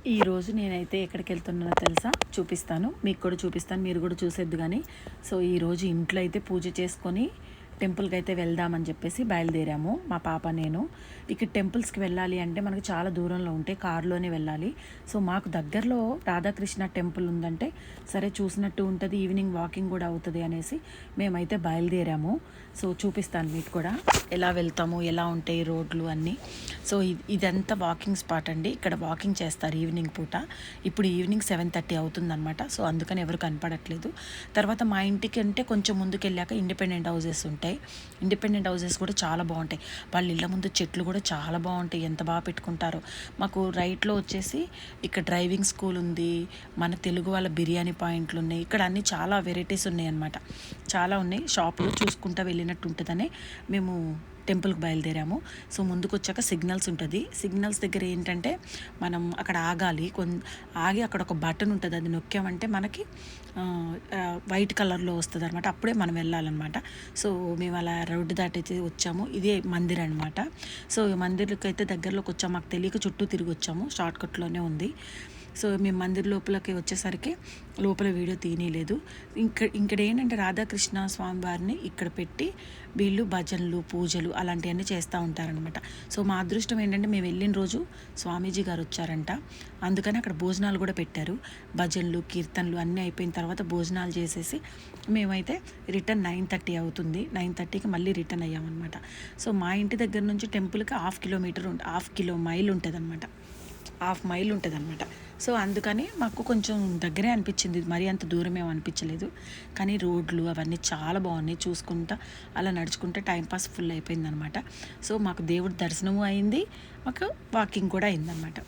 ఈరోజు నేనైతే ఎక్కడికి వెళ్తున్నానో తెలుసా? చూపిస్తాను, మీకు కూడా చూపిస్తాను, మీరు కూడా చూసేద్దు కానీ. సో ఈరోజు ఇంట్లో అయితే పూజ చేసుకొని టెంపుల్కి అయితే వెళ్దామని చెప్పేసి బయలుదేరాము మా పాప నేను. ఇక్కడ టెంపుల్స్కి వెళ్ళాలి అంటే మనకు చాలా దూరంలో ఉంటే కారులోనే వెళ్ళాలి. సో మాకు దగ్గరలో రాధాకృష్ణ టెంపుల్ ఉందంటే సరే చూసినట్టు ఉంటుంది, ఈవినింగ్ వాకింగ్ కూడా అవుతుంది అనేసి మేమైతే బయలుదేరాము. సో చూపిస్తాను మీకు కూడా ఎలా వెళ్తాము, ఎలా ఉంటాయి రోడ్లు అన్నీ. సో ఇదంతా వాకింగ్ స్పాట్ అండి. ఇక్కడ వాకింగ్ చేస్తారు ఈవినింగ్ పూట. ఇప్పుడు ఈవినింగ్ 7:30 అవుతుందన్నమాట. సో అందుకని ఎవరు కనపడట్లేదు. తర్వాత మా ఇంటికి అంటే కొంచెం ముందుకు వెళ్ళాక ఇండిపెండెంట్ హౌసెస్ ఉంటాయి. ఇండిపెండెంట్ హౌసెస్ కూడా చాలా బాగుంటాయి. వాళ్ళ ఇళ్ళ ముందు చెట్లు కూడా చాలా బాగుంటాయి, ఎంత బాగా పెట్టుకుంటారో. మాకు రైట్లో వచ్చేసి ఇక్కడ డ్రైవింగ్ స్కూల్ ఉంది, మన తెలుగు వాళ్ళ బిర్యానీ పాయింట్లు ఉన్నాయి. ఇక్కడ అన్నీ చాలా వెరైటీస్ ఉన్నాయి అన్నమాట. చాలా ఉన్నాయి, షాపులు చూసుకుంటూ వెళ్ళినట్టు ఉంటుందని మేము టెంపుల్కి బయలుదేరాము. సో ముందుకు వచ్చాక సిగ్నల్స్ ఉంటుంది. సిగ్నల్స్ దగ్గర ఏంటంటే మనం అక్కడ ఆగాలి. ఆగి అక్కడ ఒక బటన్ ఉంటుంది, అది నొక్కామంటే మనకి వైట్ కలర్లో వస్తుంది అనమాట. అప్పుడే మనం వెళ్ళాలన్నమాట. సో మేము అలా రోడ్డు దాటైతే వచ్చాము. ఇదే మందిర్ అనమాట. సో మందిర్కి అయితే దగ్గరలోకి వచ్చాము, మాకు తెలియక చుట్టూ తిరిగి వచ్చాము, షార్ట్కట్లోనే ఉంది. సో మేము మందిర్ లోపలికి వచ్చేసరికి లోపల వీడియో తీయలేదు. ఇక్కడ ఏంటంటే రాధాకృష్ణ స్వామి వారిని ఇక్కడ పెట్టి వీళ్ళు భజనలు పూజలు అలాంటివన్నీ చేస్తూ ఉంటారనమాట. సో మా అదృష్టం ఏంటంటే మేము వెళ్ళిన రోజు స్వామీజీ గారు వచ్చారంట, అందుకని అక్కడ భోజనాలు కూడా పెట్టారు. భజనలు కీర్తనలు అన్నీ అయిపోయిన తర్వాత భోజనాలు చేసేసి మేమైతే రిటర్న్ 9:30 అవుతుంది. 9:30కి మళ్ళీ రిటర్న్ అయ్యామన్నమాట. సో మా ఇంటి దగ్గర నుంచి టెంపుల్కి 1/2 మైల్ ఉంటుంది అనమాట. 1/2 మైల్ ఉంటుంది అనమాట. సో అందుకని మాకు కొంచెం దగ్గరే అనిపించింది, మరీ అంత దూరం ఏమో అనిపించలేదు. కానీ రోడ్లు అవన్నీ చాలా బాగున్నాయి, చూసుకుంటా అలా నడుచుకుంటే టైంపాస్ ఫుల్ అయిపోయింది అనమాట. సో మాకు దేవుడి దర్శనము అయింది, మాకు వాకింగ్ కూడా అయిందనమాట.